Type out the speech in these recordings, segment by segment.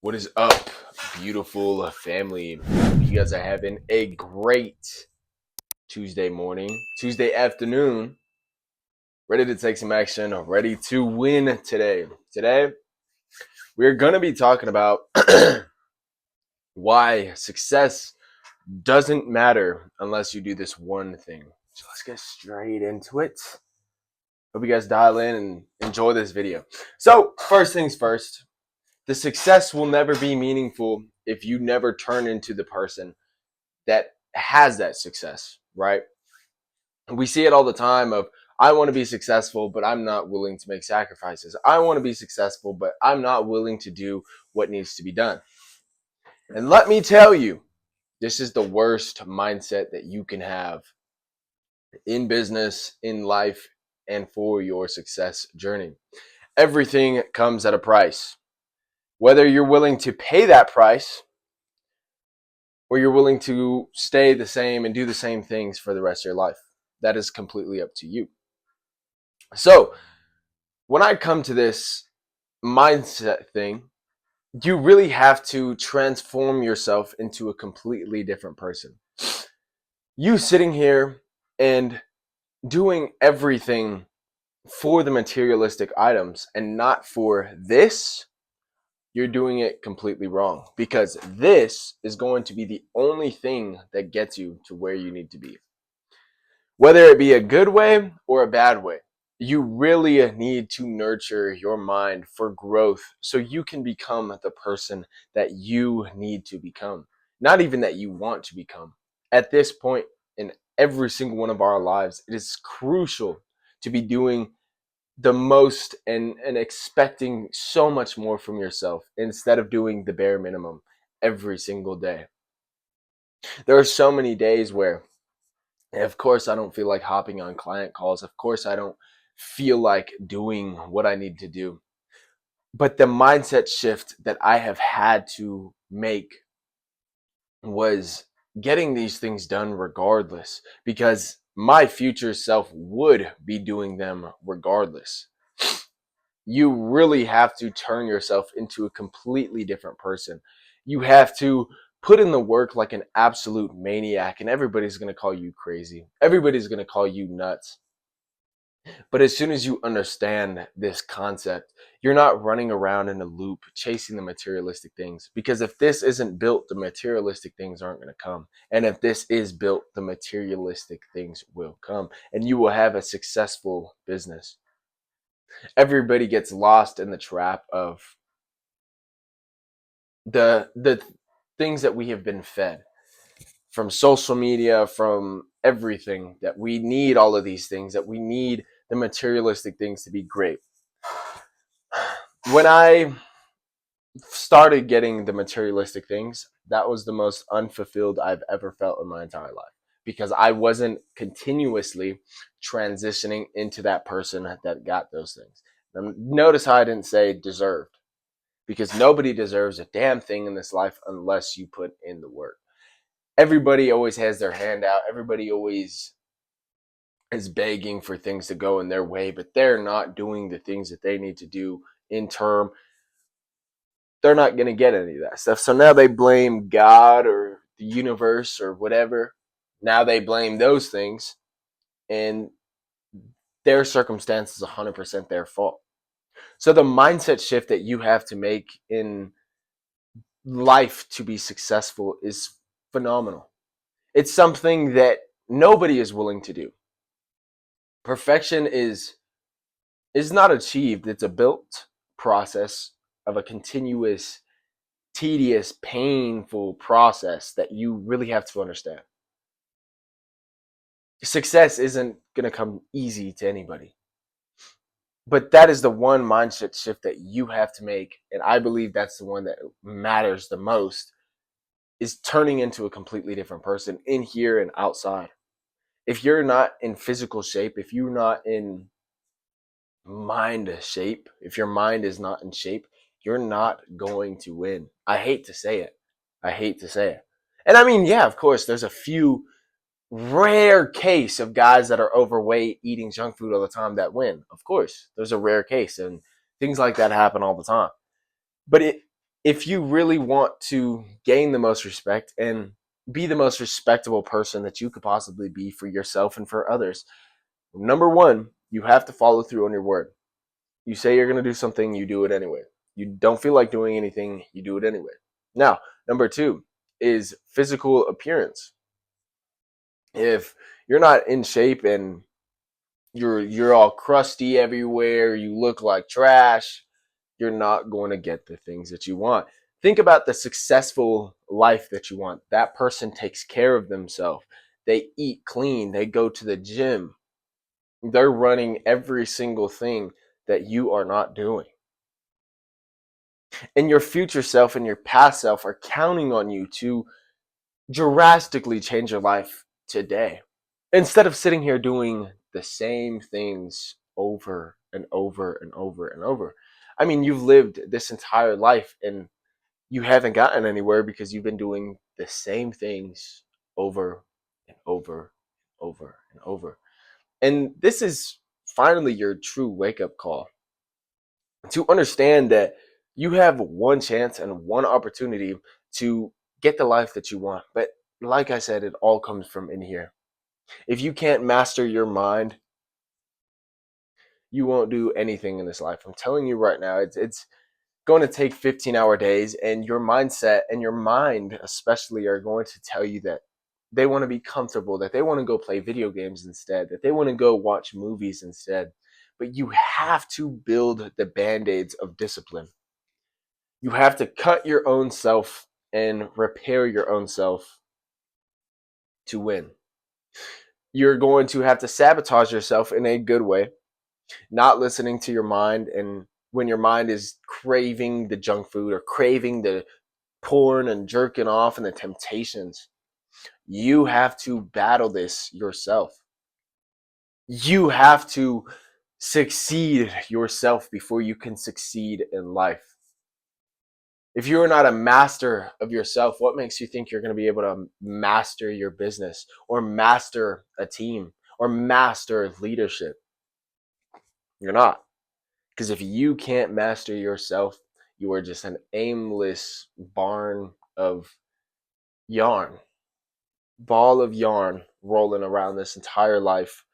What is up, beautiful family? You guys are having a great Tuesday morning, Tuesday afternoon, ready to take some action, ready to win today. Today, we're going to be talking about why success doesn't matter unless you do this one thing. So let's get straight into it. Hope you guys dial in and enjoy this video. So, first things first, the success will never be meaningful if you never turn into the person that has that success, right? We see it all the time of I want to be successful, but I'm not willing to make sacrifices. I want to be successful, but I'm not willing to do what needs to be done. And let me tell you, this is the worst mindset that you can have in business, in life, and for your success journey. Everything comes at a price. Whether you're willing to pay that price or you're willing to stay the same and do the same things for the rest of your life. That is completely up to you. So, when I come to this mindset thing, you really have to transform yourself into a completely different person. You sitting here and doing everything for the materialistic items and not for this, you're doing it completely wrong, because this is going to be the only thing that gets you to where you need to be. Whether it be a good way or a bad way, you really need to nurture your mind for growth so you can become the person that you need to become, not even that you want to become. At this point in every single one of our lives, it is crucial to be doing the most and expecting so much more from yourself instead of doing the bare minimum every single day. There are so many days where, of course, I don't feel like hopping on client calls. Of course, I don't feel like doing what I need to do. But the mindset shift that I have had to make was getting these things done regardless, because my future self would be doing them regardless. You really have to turn yourself into a completely different person. You have to put in the work like an absolute maniac, and everybody's going to call you crazy. Everybody's going to call you nuts. But as soon as you understand this concept, you're not running around in a loop chasing the materialistic things. Because if this isn't built, the materialistic things aren't going to come. And if this is built, the materialistic things will come. And you will have a successful business. Everybody gets lost in the trap of the things that we have been fed from social media, from everything, that we need all of these things, that we need the materialistic things to be great. When I started getting the materialistic things, that was the most unfulfilled I've ever felt in my entire life, because I wasn't continuously transitioning into that person that got those things. Now, notice how I didn't say deserved, because nobody deserves a damn thing in this life unless you put in the work. Everybody always has their hand out. Everybody always is begging for things to go in their way, but they're not doing the things that they need to do in term. They're not going to get any of that stuff. So now they blame God or the universe or whatever. Now they blame those things, and their circumstance is 100% their fault. So the mindset shift that you have to make in life to be successful is phenomenal. It's something that nobody is willing to do. Perfection is not achieved. It's a built process of a continuous, tedious, painful process that you really have to understand. Success isn't going to come easy to anybody. But that is the one mindset shift that you have to make. And I believe that's the one that matters the most, is turning into a completely different person in here and outside. If you're not in physical shape, if you're not in mind shape, if your mind is not in shape, you're not going to win. I hate to say it. I hate to say it. And I mean, yeah, of course, there's a few rare case of guys that are overweight eating junk food all the time that win. Of course, there's a rare case, and things like that happen all the time. But if you really want to gain the most respect and be the most respectable person that you could possibly be for yourself and for others, number one, you have to follow through on your word. You say you're going to do something, you do it anyway. You don't feel like doing anything, you do it anyway. Now, number two is physical appearance. If you're not in shape and you're all crusty everywhere, you look like trash, you're not going to get the things that you want. Think about the successful life that you want. That person takes care of themselves. They eat clean, they go to the gym. They're running every single thing that you are not doing. And your future self and your past self are counting on you to drastically change your life today. Instead of sitting here doing the same things over and over and over and over. I mean, you've lived this entire life and you haven't gotten anywhere because you've been doing the same things over and over and over and over. And this is finally your true wake up call to understand that you have one chance and one opportunity to get the life that you want. But like I said, it all comes from in here. If you can't master your mind, you won't do anything in this life. I'm telling you right now, it's going to take 15-hour days, and your mindset and your mind especially are going to tell you that they want to be comfortable, that they want to go play video games instead, that they want to go watch movies instead. But you have to build the band-aids of discipline. You have to cut your own self and repair your own self to win. You're going to have to sabotage yourself in a good way, not listening to your mind. And when your mind is craving the junk food or craving the porn and jerking off and the temptations, you have to battle this yourself. You have to succeed yourself before you can succeed in life. If you're not a master of yourself, what makes you think you're going to be able to master your business or master a team or master leadership? You're not. Because if you can't master yourself, you are just an aimless barn of yarn, ball of yarn rolling around this entire life,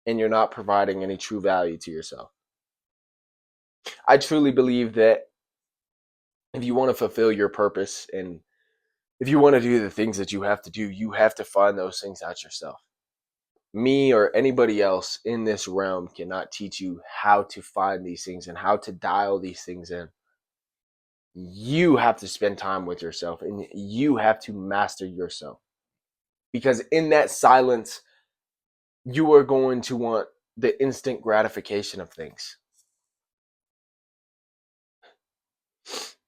and you're not providing any true value to yourself. I truly believe that if you want to fulfill your purpose and if you want to do the things that you have to do, you have to find those things out yourself. Me or anybody else in this realm cannot teach you how to find these things and how to dial these things in. You have to spend time with yourself and you have to master yourself. Because in that silence, you are going to want the instant gratification of things.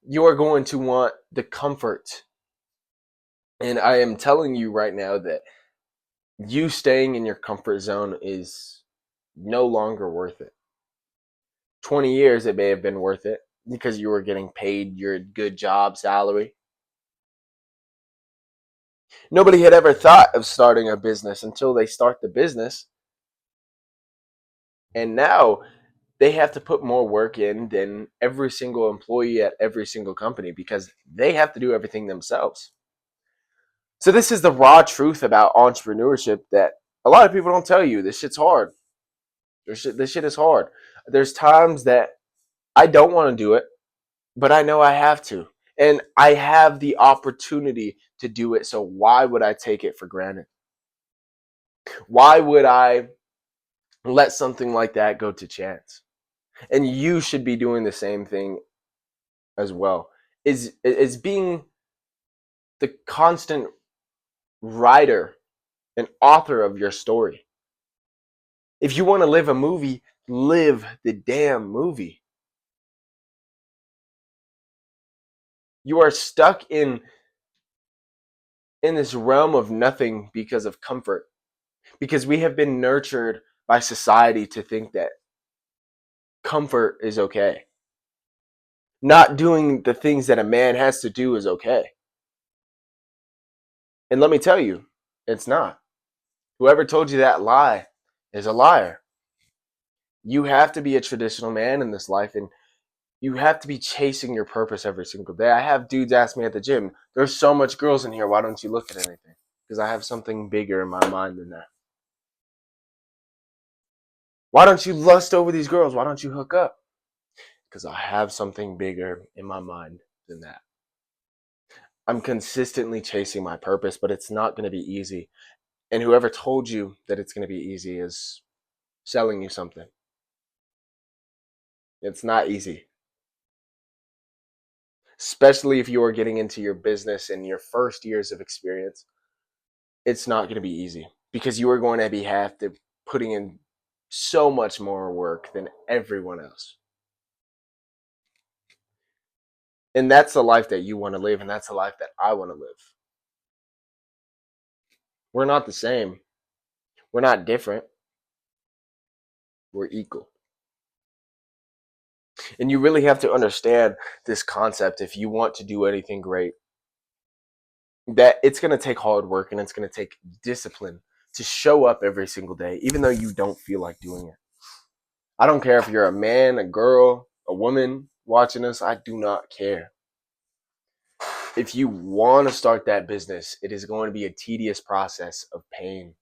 You are going to want the comfort. And I am telling you right now that you staying in your comfort zone is no longer worth it. 20 years, it may have been worth it because you were getting paid your good job salary. Nobody had ever thought of starting a business until they start the business. And now they have to put more work in than every single employee at every single company because they have to do everything themselves. So this is the raw truth about entrepreneurship that a lot of people don't tell you. This shit's hard. This shit is hard. There's times that I don't want to do it, but I know I have to. And I have the opportunity to do it. So why would I take it for granted? Why would I let something like that go to chance? And you should be doing the same thing as well. Is being the constant writer and author of your story. If you want to live a movie, live the damn movie. You are stuck in this realm of nothing because of comfort. Because we have been nurtured by society to think that comfort is okay. Not doing the things that a man has to do is okay. And let me tell you, it's not. Whoever told you that lie is a liar. You have to be a traditional man in this life, and You have to be chasing your purpose every single day. I have dudes ask me at the gym, there's so much girls in here, why don't you look at anything? Because I have something bigger in my mind than that. Why don't you lust over these girls? Why don't you hook up? Because I have something bigger in my mind than that. I'm consistently chasing my purpose, but it's not going to be easy. And whoever told you that it's going to be easy is selling you something. It's not easy, especially if you are getting into your business in your first years of experience. It's not going to be easy because you are going to be have to putting in so much more work than everyone else. And that's the life that you want to live, and that's the life that I want to live. We're not the same. We're not different. We're equal. And you really have to understand this concept if you want to do anything great. That it's going to take hard work and it's going to take discipline to show up every single day, even though you don't feel like doing it. I don't care if you're a man, a girl, a woman watching us. I do not care. If you want to start that business, it is going to be a tedious process of pain.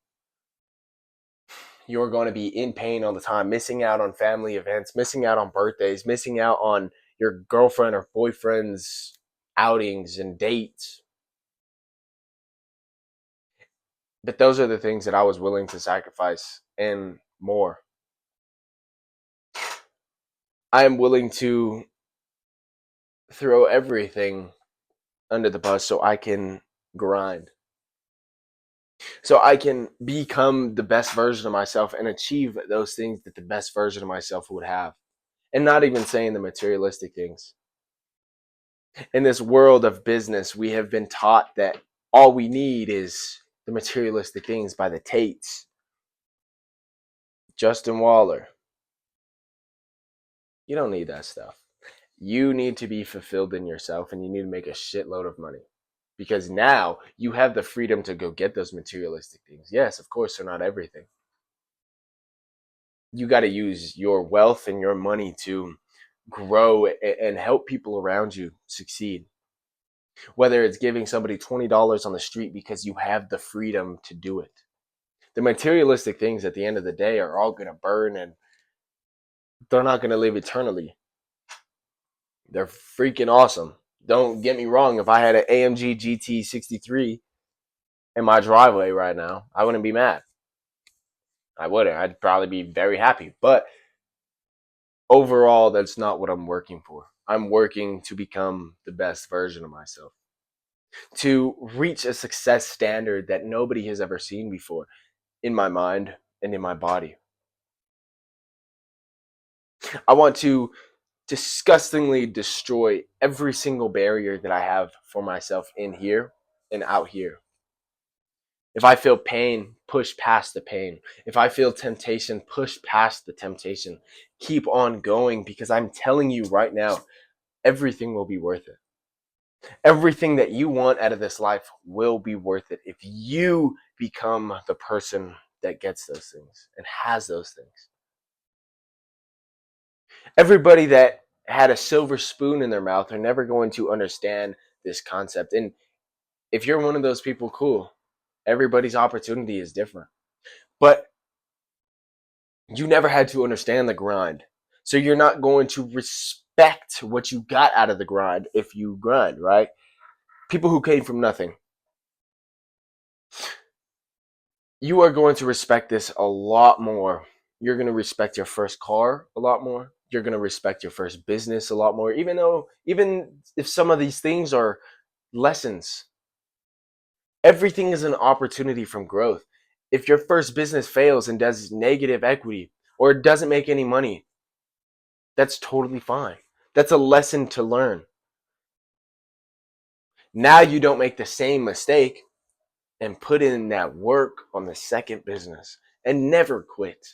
You're going to be in pain all the time, missing out on family events, missing out on birthdays, missing out on your girlfriend or boyfriend's outings and dates. But those are the things that I was willing to sacrifice and more. I am willing to throw everything under the bus so I can grind. So I can become the best version of myself and achieve those things that the best version of myself would have. And not even saying the materialistic things. In this world of business, we have been taught that all we need is the materialistic things by the Tates, Justin Waller. You don't need that stuff. You need to be fulfilled in yourself and you need to make a shitload of money. Because now you have the freedom to go get those materialistic things. Yes, of course, they're not everything. You got to use your wealth and your money to grow and help people around you succeed. Whether it's giving somebody $20 on the street because you have the freedom to do it. The materialistic things at the end of the day are all going to burn and they're not going to live eternally. They're freaking awesome. Don't get me wrong. If I had an AMG GT63 in my driveway right now, I wouldn't be mad. I wouldn't. I'd probably be very happy. But overall, that's not what I'm working for. I'm working to become the best version of myself, to reach a success standard that nobody has ever seen before in my mind and in my body. I want to disgustingly destroy every single barrier that I have for myself in here and out here. If I feel pain, push past the pain. If I feel temptation, push past the temptation. Keep on going because I'm telling you right now, everything will be worth it. Everything that you want out of this life will be worth it if you become the person that gets those things and has those things. Everybody that had a silver spoon in their mouth are never going to understand this concept. And if you're one of those people, cool. Everybody's opportunity is different. But you never had to understand the grind. So you're not going to respect what you got out of the grind if you grind, right? People who came from nothing. You are going to respect this a lot more. You're going to respect your first car a lot more. You're going to respect your first business a lot more, even if some of these things are lessons. Everything is an opportunity from growth. If your first business fails and does negative equity or doesn't make any money, that's totally fine. That's a lesson to learn. Now you don't make the same mistake and put in that work on the second business and never quit.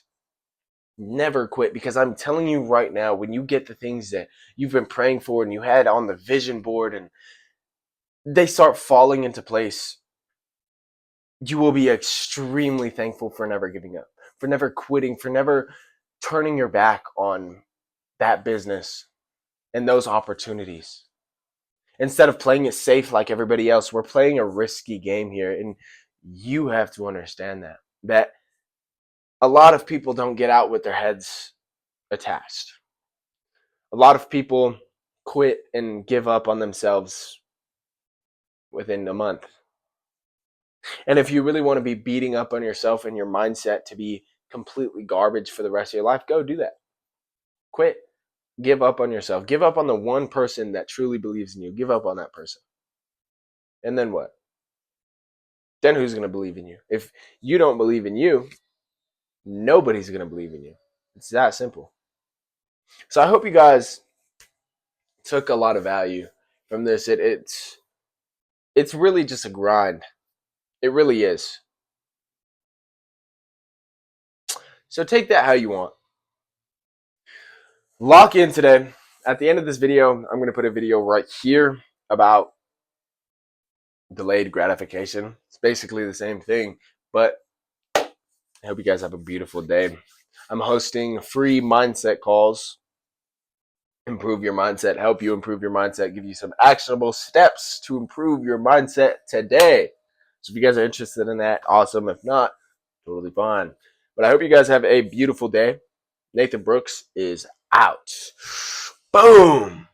Never quit, because I'm telling you right now, when you get the things that you've been praying for and you had on the vision board and they start falling into place, you will be extremely thankful for never giving up, for never quitting, for never turning your back on that business. and those opportunities. Instead of playing it safe like everybody else, we're playing a risky game here. And you have to understand that a lot of people don't get out with their heads attached. A lot of people quit and give up on themselves within a month. And if you really want to be beating up on yourself and your mindset to be completely garbage for the rest of your life, go do that. Quit. Give up on yourself. Give up on the one person that truly believes in you. Give up on that person. And then what? Then who's going to believe in you? If you don't believe in you, nobody's going to believe in you. It's that simple. So I hope you guys took a lot of value from this. It's really just a grind. It really is. So take that how you want. Lock in today. At the end of this video, I'm going to put a video right here about delayed gratification. It's basically the same thing, but I hope you guys have a beautiful day. I'm hosting free mindset calls. Improve your mindset, help you improve your mindset, give you some actionable steps to improve your mindset today. So if you guys are interested in that, awesome. If not, totally fine. But I hope you guys have a beautiful day. Nathan Brooks is out. Boom.